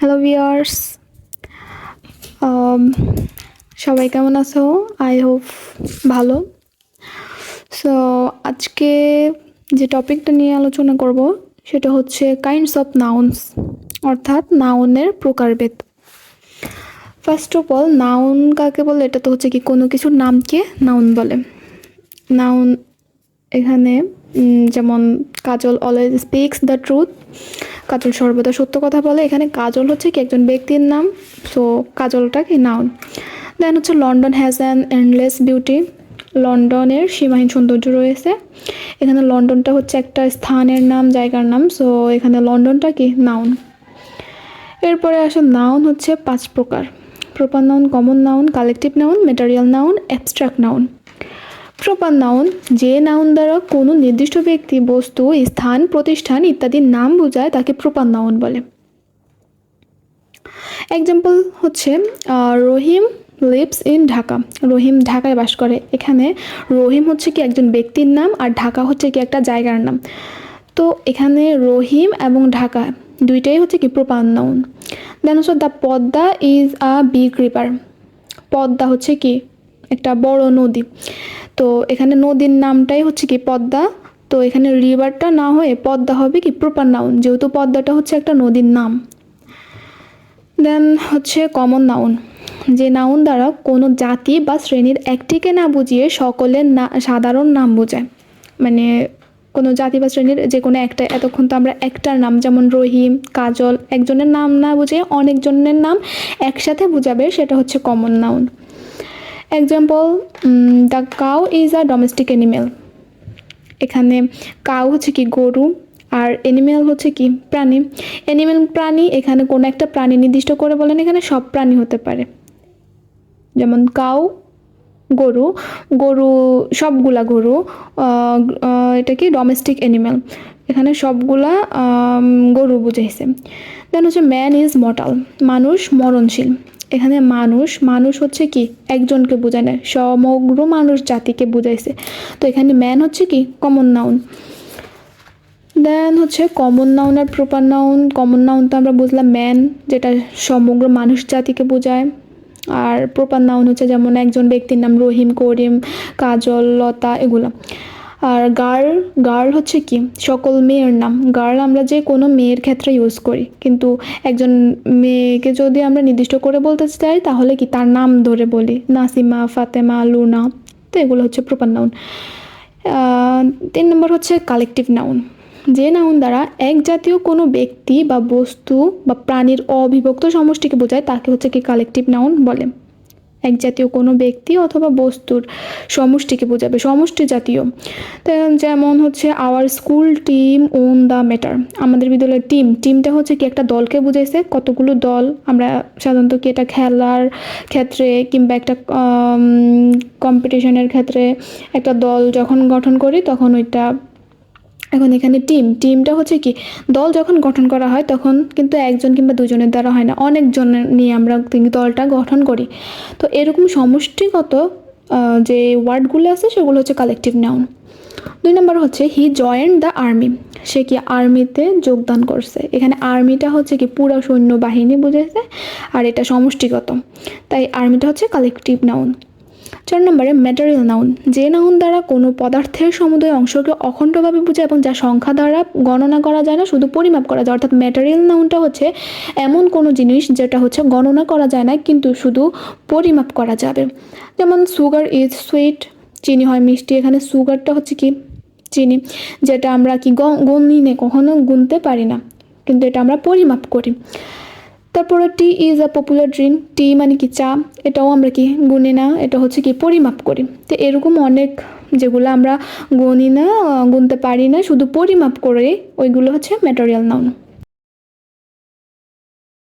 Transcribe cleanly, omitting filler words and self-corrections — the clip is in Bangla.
হ্যালো ভিউয়ার্স, সবাই কেমন আছো? আই হোপ ভালো। সো আজকে যে টপিকটা নিয়ে আলোচনা করব সেটা হচ্ছে কাইন্ডস অফ নাউন্স, অর্থাৎ নাউনের প্রকারভেদ। ফার্স্ট অফ অল, নাউন কাকে বলে? এটা তো হচ্ছে কি কোনো কিছুর নামকে নাউন বলে। নাউন এখানে যেমন কাজল অলওয়েজ স্পিক্স দ্য ট্রুথ, কাজল সর্বদা সত্য কথা বলে। এখানে কাজল হচ্ছে কি একজন ব্যক্তির নাম, সো কাজলটা কি নাউন। দেন হচ্ছে London has an endless beauty, লন্ডনের সীমাহীন সৌন্দর্য রয়েছে। এখানে লন্ডনটা হচ্ছে একটা স্থানের নাম, জায়গার নাম, সো এখানে লন্ডনটা কি নাউন। এরপরে আসে নাউন হচ্ছে 5 প্রকার: proper noun, common noun, collective noun, material noun, abstract noun. Proper noun যে নাউন দ্বারা কোনো নির্দিষ্ট ব্যক্তি, বস্তু, স্থান, প্রতিষ্ঠান ইত্যাদির নাম বোঝায় তাকে প্রপার নাউন বলে। এক্সাম্পল হচ্ছে রহিম লিভস ইন ঢাকা, রহিম ঢাকায় বাস করে। এখানে রহিম হচ্ছে কি একজন ব্যক্তির নাম আর ঢাকা হচ্ছে কি একটা জায়গার নাম। তো এখানে রহিম এবং ঢাকা দুইটাই হচ্ছে কি প্রপার নাউন। দেন হচ্ছে the Padma is a big river, Padma হচ্ছে কি একটা বড় নদী। তো এখানে নদীর নামটাই হচ্ছে কি পদ্মা, তো এখানে রিভারটা না হয়ে পদ্মা হবে কি প্রপার নাউন, যেহেতু পদ্মাটা হচ্ছে একটা নদীর নাম। দেন হচ্ছে কমন নাউন, যে নাউন দ্বারা কোনো জাতি বা শ্রেণীর একটিকে না বুঝিয়ে সকলের সাধারণ নাম বোঝায়। মানে কোনো জাতি বা শ্রেণীর যে কোনো একটা, এতক্ষণ তো আমরা একটার নাম যেমন রহিম, কাজল, একজনের নাম না বুঝিয়ে অনেকজনের নাম একসাথে বোঝাবে, সেটা হচ্ছে common noun. Example, the cow is a domestic animal. এখানে কাউ হচ্ছে কি গরু আর অ্যানিমেল হচ্ছে কি প্রাণী। অ্যানিমেল প্রাণী, এখানে কোনো একটা প্রাণী নির্দিষ্ট করে বলেন, এখানে সব প্রাণী হতে পারে। যেমন কাউ গরু, গরু সবগুলা গরু, এটা কি ডোমেস্টিক অ্যানিমেল, এখানে সবগুলা গরু বুঝাইছে। দেন হচ্ছে ম্যান ইজ মর্টাল, মানুষ মরণশীল। এখানে মানুষ হচ্ছে কি একজনকে বোঝায় না, সমগ্র মানুষ জাতিকে বুঝাইছে। তো এখানে ম্যান হচ্ছে কি কমন নাউন। দেন হচ্ছে কমন নাউন আর প্রপার নাউন। কমন নাউন তো আমরা বুঝলাম ম্যান, যেটা সমগ্র মানুষ জাতিকে বোঝায়। আর প্রপার নাউন হচ্ছে যেমন একজন ব্যক্তির নাম রহিম, করিম, কাজল, লতা, এগুলো। আর গার্ল হচ্ছে কি সকল মেয়ের নাম। গার্ল আমরা যে কোনো মেয়ের ক্ষেত্রে ইউজ করি, কিন্তু একজন মেয়েকে যদি আমরা নির্দিষ্ট করে বলতে চাই তাহলে কি তার নাম ধরে বলি, নাসিমা, ফাতেমা, লুনা। তো এগুলো হচ্ছে প্রপার নাউন। 3 নম্বর হচ্ছে কালেকটিভ নাউন, যে নাউন দ্বারা এক জাতীয় কোনো ব্যক্তি বা বস্তু বা প্রাণীর অবিভক্ত সমষ্টিকে বোঝায় তাকে হচ্ছে কি কালেকটিভ নাউন বলে। এক জাতীয় কোনো ব্যক্তি অথবা বস্তুর সমষ্টিকে বোঝাবে, সমষ্টি জাতীয়। যেমন হচ্ছে our school team won the matter, আমাদের বিদ্যালয়ের টিমটা হচ্ছে কি একটা দলকে বুঝাইছে, কতগুলো দল। আমরা সাধারণত কি এটা খেলার ক্ষেত্রে কিংবা একটা কম্পিটিশনের ক্ষেত্রে একটা দল যখন গঠন করি তখন ওইটা, এখন এখানে টিমটা হচ্ছে কি দল যখন গঠন করা হয় তখন কিন্তু একজন কিংবা দুজনের দ্বারা হয় না, অনেকজনের নিয়ে আমরা দলটা গঠন করি। তো এরকম সমষ্টিগত যে ওয়ার্ডগুলো আছে সেগুলো হচ্ছে কালেকটিভ নাউন। 2 নম্বর হচ্ছে হি জয়েন্ট দ্য আর্মি, সে কি আর্মিতে যোগদান করছে। এখানে আর্মিটা হচ্ছে কি পুরো সৈন্যবাহিনী বুঝেছে, আর এটা সমষ্টিগত, তাই আর্মিটা হচ্ছে কালেকটিভ নাউন। 4 নম্বরে ম্যাটেরিয়াল নাউন, যে নাউন দ্বারা কোনো পদার্থের সমুদয় অংশকে অখণ্ডভাবে বোঝায় এবং যা সংখ্যা দ্বারা গণনা করা যায় না, শুধু পরিমাপ করা যায়। অর্থাৎ ম্যাটেরিয়াল নাউনটা হচ্ছে এমন কোনো জিনিস যেটা হচ্ছে গণনা করা যায় না কিন্তু শুধু পরিমাপ করা যাবে। যেমন সুগার ইজ সুইট, চিনি হয় মিষ্টি। এখানে সুগারটা হচ্ছে কি চিনি, যেটা আমরা কি গণিনে কখনো গুনতে পারি না, কিন্তু এটা আমরা পরিমাপ করি। তারপরে টি ইজ আ পপুলার ড্রিঙ্ক, টি মানে কি চা, এটাও আমরা কি গুনি না, এটা হচ্ছে কি পরিমাপ করি। তো এরকম অনেক যেগুলো আমরা গুনি না, গুনতে পারি না, শুধু পরিমাপ করে, ওইগুলো হচ্ছে ম্যাটেরিয়াল নাউন।